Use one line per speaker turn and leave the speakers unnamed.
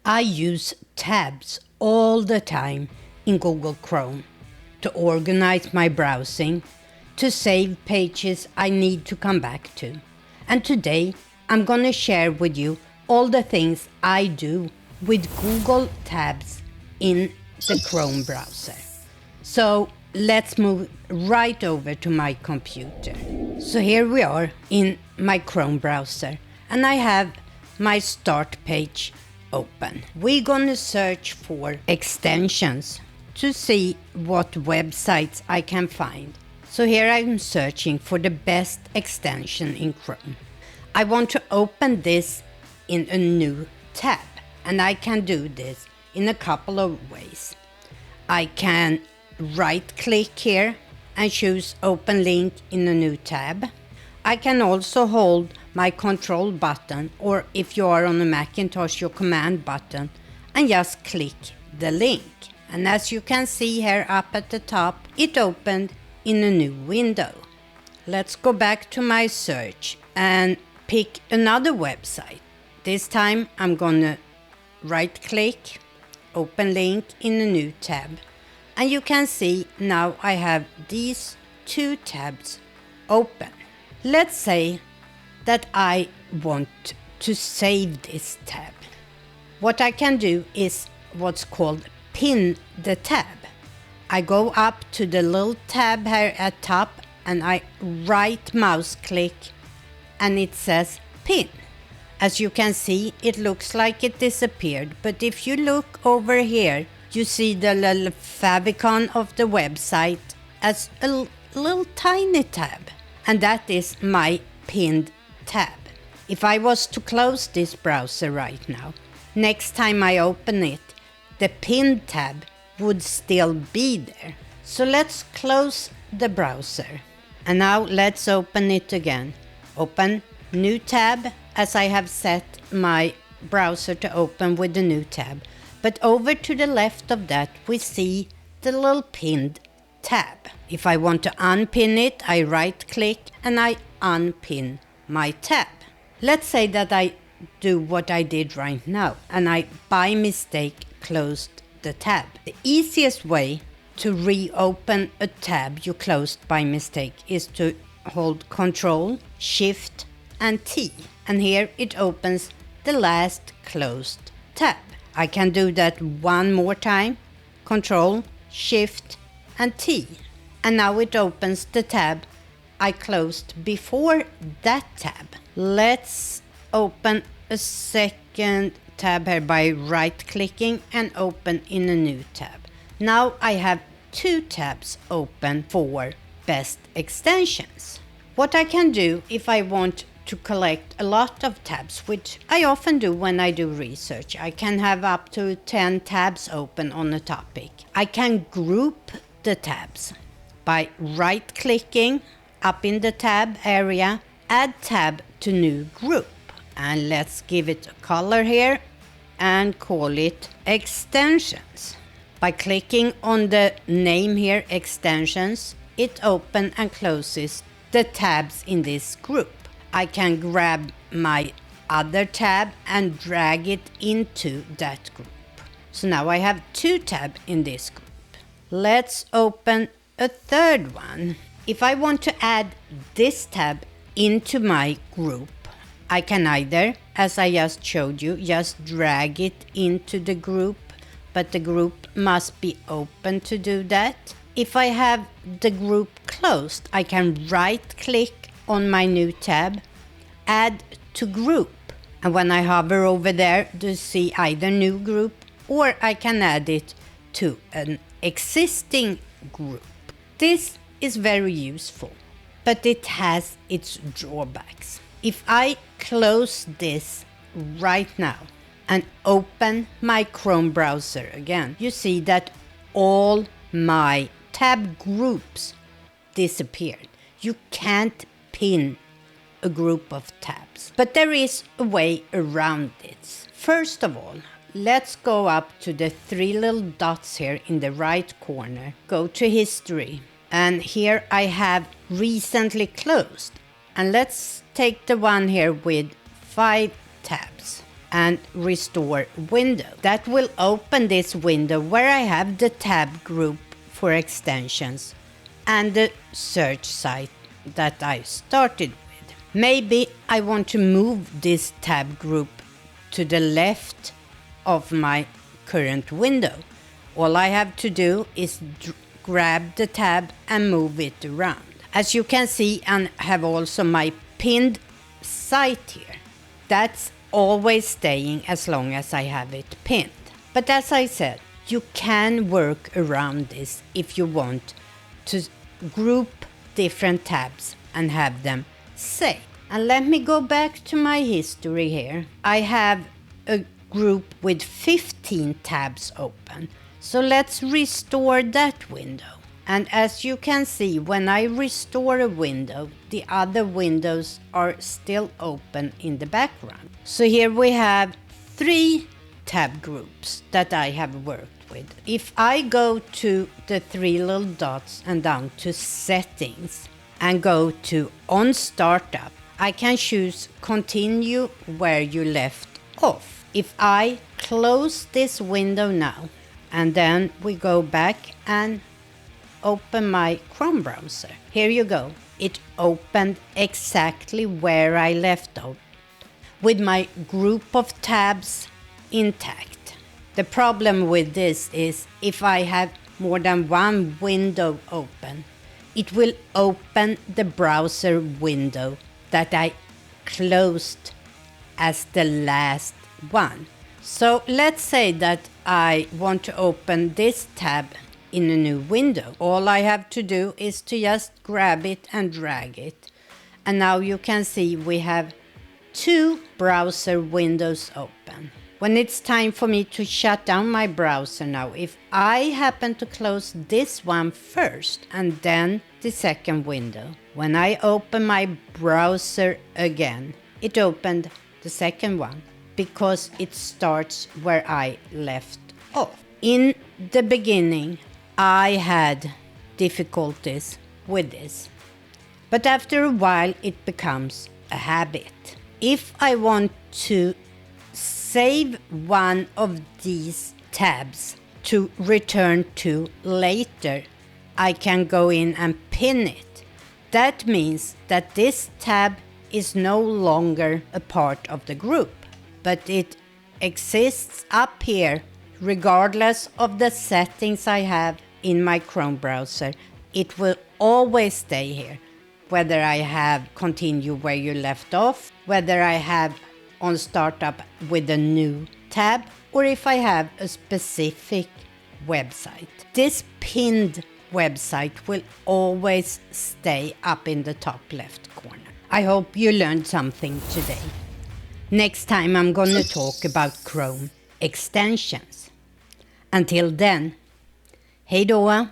I use tabs all the time in Google Chrome to organize my browsing, to save pages I need to come back to. And today I'm gonna share with you all the things I do with Google tabs in the Chrome browser. So let's move right over to my computer. So here we are in my Chrome browser and I have my start page open. We're gonna search for extensions to see what websites I can find. So here I'm searching for the best extension in Chrome. I want to open this in a new tab, and I can do this in a couple of ways. I can right click here and choose open link in a new tab. I can also hold my control button, or if you are on a Macintosh, your command button, and just click the link. And as you can see here up at the top, it opened in a new window. Let's go back to my search and pick another website. This time I'm gonna right click, open link in a new tab. And you can see now I have these two tabs open. Let's say that I want to save this tab. What I can do is what's called pin the tab. I go up to the little tab here at top and I right mouse click and it says pin. As you can see, it looks like it disappeared, but if you look over here, you see the little favicon of the website as a little tiny tab, and that is my pinned tab. If I was to close this browser right now, next time I open it, the pinned tab would still be there. So let's close the browser. And now let's open it again. Open new tab, as I have set my browser to open with the new tab. But over to the left of that, we see the little pinned tab. If I want to unpin it, I right click and I unpin my tab. Let's say that I do what I did right now and I by mistake closed the tab. The easiest way to reopen a tab you closed by mistake is to hold Ctrl, Shift and T, and here it opens the last closed tab. I can do that one more time, Ctrl, Shift and T, and now it opens the tab I closed before that tab. Let's open a second tab here by right clicking and open in a new tab. Now I have two tabs open for best extensions. What I can do if I want to collect a lot of tabs, which I often do when I do research, I can have up to 10 tabs open on a topic. I can group the tabs by right clicking up in the tab area, add tab to new group. And let's give it a color here and call it extensions. By clicking on the name here, extensions, it opens and closes the tabs in this group. I can grab my other tab and drag it into that group. So now I have two tabs in this group. Let's open a third one. If I want to add this tab into my group, I can either, as I just showed you, just drag it into the group, but the group must be open to do that. If I have the group closed, I can right click on my new tab, add to group. And when I hover over there, to see either new group or I can add it to an existing group. This is very useful, but it has its drawbacks. If I close this right now and open my Chrome browser again, you see that all my tab groups disappeared. You can't pin a group of tabs, but there is a way around this. First of all, let's go up to the three little dots here in the right corner, go to history, and here I have recently closed. And let's take the one here with 5 tabs. and restore window. That will open this window where I have the tab group for extensions and the search site that I started with. Maybe I want to move this tab group to the left of my current window. All I have to do is grab the tab and move it around. As you can see, and have also my pinned site here. That's always staying as long as I have it pinned. But as I said, you can work around this if you want to group different tabs and have them saved. And let me go back to my history here. I have a group with 15 tabs open. So let's restore that window. And as you can see, when I restore a window, the other windows are still open in the background. So here we have 3 tab groups that I have worked with. If I go to the 3 little dots and down to settings and go to on startup, I can choose continue where you left off. If I close this window now, and then we go back and open my Chrome browser. Here you go. It opened exactly where I left off, with my group of tabs intact. The problem with this is if I have more than one window open, it will open the browser window that I closed as the last one. So let's say that I want to open this tab in a new window. All I have to do is to just grab it and drag it. And now you can see we have 2 browser windows open. When it's time for me to shut down my browser now, if I happen to close this one first and then the second window, when I open my browser again, it opened the second one because it starts where I left off. In the beginning, I had difficulties with this, but after a while it becomes a habit. If I want to save one of these tabs to return to later, I can go in and pin it. That means that this tab is no longer a part of the group, but it exists up here regardless of the settings I have in my Chrome browser. It will always stay here, whether I have continue where you left off, whether I have on startup with a new tab, or if I have a specific website. This pinned website will always stay up in the top left corner. I hope you learned something today. Next time I'm gonna talk about Chrome extensions. Until then, hej då!